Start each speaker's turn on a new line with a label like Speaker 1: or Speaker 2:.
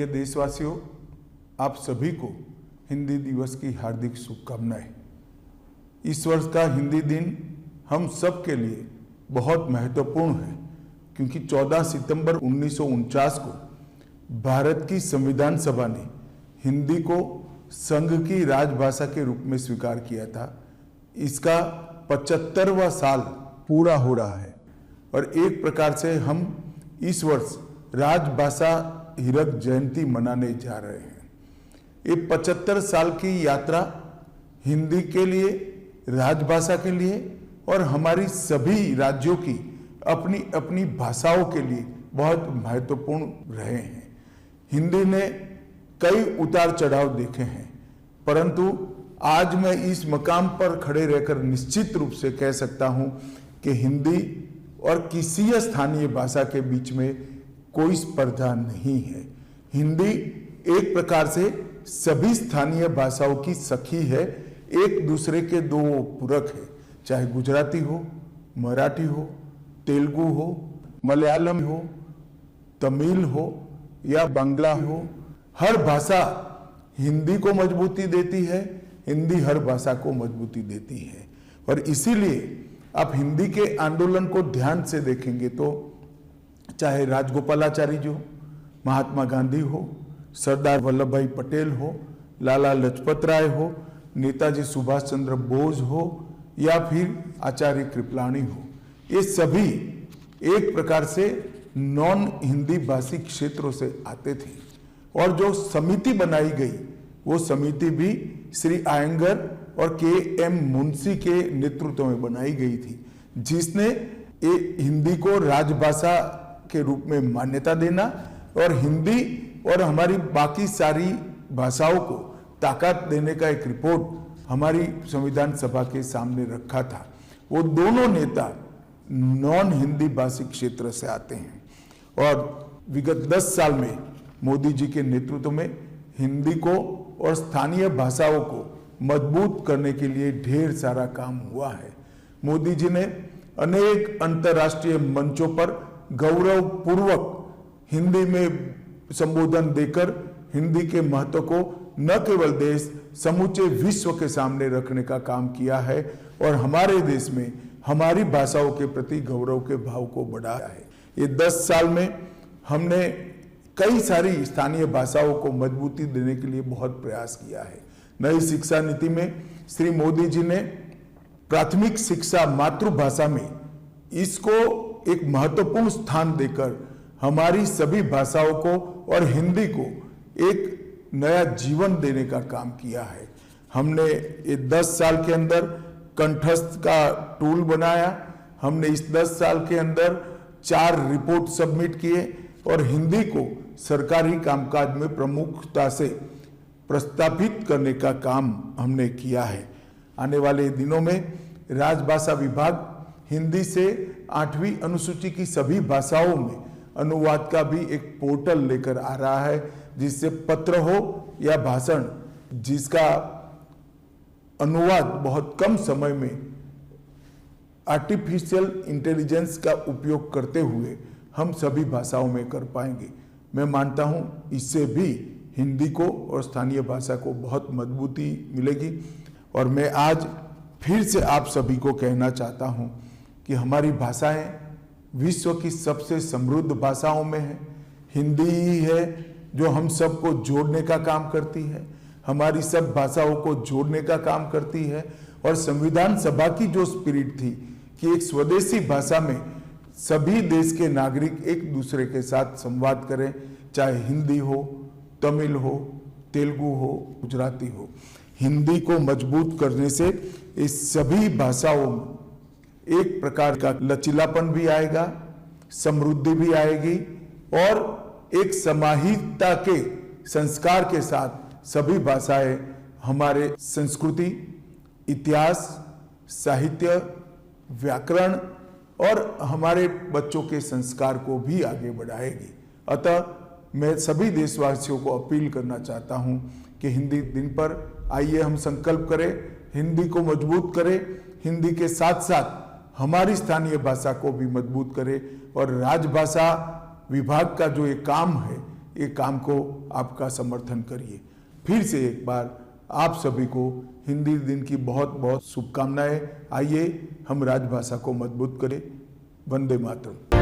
Speaker 1: प्रिय देशवासियों, आप सभी को हिंदी दिवस की हार्दिक शुभकामनाएं। इस वर्ष का हिंदी दिन हम सब के लिए बहुत महत्वपूर्ण है, क्योंकि 14 सितंबर 1949 को भारत की संविधान सभा ने हिंदी को संघ की राजभाषा के रूप में स्वीकार किया था। इसका 75वां साल पूरा हो रहा है और एक प्रकार से हम इस वर्ष राजभाषा हीरक जयंती मनाने जा रहे हैं। ये 75 साल की यात्रा हिंदी के लिए, राजभाषा के लिए और हमारी सभी राज्यों की अपनी अपनी भाषाओं के लिए बहुत महत्वपूर्ण रहे हैं। हिंदी ने कई उतार चढ़ाव देखे हैं, परंतु आज मैं इस मकाम पर खड़े रहकर निश्चित रूप से कह सकता हूं कि हिंदी और किसी स्थानीय भाषा के बीच में कोई स्पर्धा नहीं है। हिंदी एक प्रकार से सभी स्थानीय भाषाओं की सखी है, एक दूसरे के दो पूरक है। चाहे गुजराती हो, मराठी हो, तेलुगु हो, मलयालम हो, तमिल हो या बांग्ला हो, हर भाषा हिंदी को मजबूती देती है, हिंदी हर भाषा को मजबूती देती है। और इसीलिए आप हिंदी के आंदोलन को ध्यान से देखेंगे तो चाहे राजगोपालाचारी जी हो, महात्मा गांधी हो, सरदार वल्लभ भाई पटेल हो, लाला लाजपत राय हो, नेताजी सुभाष चंद्र बोस हो या फिर आचार्य कृपलानी हो, ये सभी एक प्रकार से नॉन हिंदी भाषी क्षेत्रों से आते थे। और जो समिति बनाई गई वो समिति भी श्री आयंगर और के.एम. मुंशी के नेतृत्व में बनाई गई थी, जिसने हिंदी को राजभाषा के रूप में मान्यता देना और हिंदी और हमारी बाकी सारी भाषाओं को ताकत देने का एक रिपोर्ट हमारी संविधान सभा के सामने रखा था। वो दोनों नेता नॉन हिंदी भाषी क्षेत्र से आते हैं और विगत 10 साल में मोदी जी के नेतृत्व में हिंदी को और स्थानीय भाषाओं को मजबूत करने के लिए ढेर सारा काम हुआ है। मोदी जी ने अनेक अंतर्राष्ट्रीय मंचों पर गौरवपूर्वक हिंदी में संबोधन देकर हिंदी के महत्व को न केवल देश, समूचे विश्व के सामने रखने का काम किया है और हमारे देश में हमारी भाषाओं के प्रति गौरव के भाव को बढ़ाया है। ये 10 साल में हमने कई सारी स्थानीय भाषाओं को मजबूती देने के लिए बहुत प्रयास किया है। नई शिक्षा नीति में श्री मोदी जी ने प्राथमिक शिक्षा मातृभाषा में इसको एक महत्वपूर्ण स्थान देकर हमारी सभी भाषाओं को और हिंदी को एक नया जीवन देने का काम किया है। हमने ये 10 साल के अंदर कंठस्थ का टूल बनाया। हमने इस 10 साल के अंदर 4 रिपोर्ट सबमिट किए और हिंदी को सरकारी कामकाज में प्रमुखता से प्रस्तावित करने का काम हमने किया है। आने वाले दिनों में राजभाषा विभाग हिंदी से 8वीं अनुसूची की सभी भाषाओं में अनुवाद का भी एक पोर्टल लेकर आ रहा है, जिससे पत्र हो या भाषण, जिसका अनुवाद बहुत कम समय में आर्टिफिशियल इंटेलिजेंस का उपयोग करते हुए हम सभी भाषाओं में कर पाएंगे। मैं मानता हूं इससे भी हिंदी को और स्थानीय भाषा को बहुत मजबूती मिलेगी। और मैं आज फिर से आप सभी को कहना चाहता हूं कि हमारी भाषाएं विश्व की सबसे समृद्ध भाषाओं में है। हिंदी ही है जो हम सबको जोड़ने का काम करती है, हमारी सब भाषाओं को जोड़ने का काम करती है। और संविधान सभा की जो स्पिरिट थी कि एक स्वदेशी भाषा में सभी देश के नागरिक एक दूसरे के साथ संवाद करें, चाहे हिंदी हो, तमिल हो, तेलुगु हो, गुजराती हो। हिंदी को मजबूत करने से इस सभी भाषाओं में एक प्रकार का लचीलापन भी आएगा, समृद्धि भी आएगी और एक समाहितता के संस्कार के साथ सभी भाषाएं हमारे संस्कृति, इतिहास, साहित्य, व्याकरण और हमारे बच्चों के संस्कार को भी आगे बढ़ाएगी। अतः मैं सभी देशवासियों को अपील करना चाहता हूं कि हिंदी दिन पर आइए हम संकल्प करें, हिंदी को मजबूत करें, हिंदी के साथ साथ हमारी स्थानीय भाषा को भी मजबूत करें और राजभाषा विभाग का जो ये काम है ये काम को आपका समर्थन करिए। फिर से एक बार आप सभी को हिंदी दिन की बहुत बहुत शुभकामनाएं। आइए हम राजभाषा को मजबूत करें। वंदे मातरम।